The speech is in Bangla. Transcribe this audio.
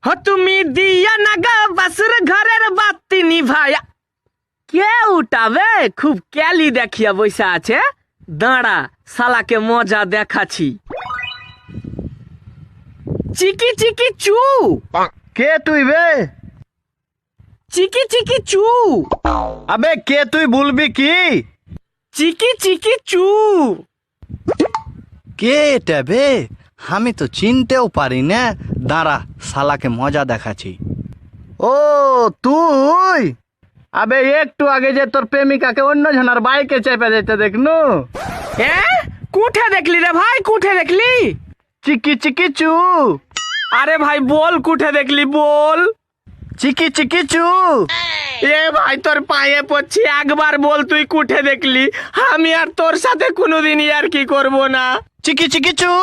हो তুমি দিয়া নাগা বাসুর ঘরের বাতি নিভায়া। কে উঠাবে? খুব ক্যালি দেখিয়া বসে আছে। দাঁড়া, শালাকে মজা দেখাচ্ছি। চিকি চিকি চু। কে তুই বে? চিকি চিকি চু। আবে কে তুই বলবি কি? চিকি চিকি চু। কে এটা বে? আমি তো চিনতেও পারি না। দাঁড়া, শালাকে মজা দেখাচ্ছি। ও তুই? আবে একটু আগে যে তোর প্রেমিকাকে অন্য জনের বাইকে চেপে যেতে দেখনু। কুঠে দেখলি রে ভাই, কুঠে দেখলি? চিকি চিকি চু। আরে ভাই বল, কুঠে দেখলি বল। চিকি চিকি চু। এ ভাই তোর পায়ে পড়ছি, একবার বল তুই কুঠে দেখলি। আমি আর তোর সাথে কোনোদিনই আর কি করব না। চিকি চিকি চু।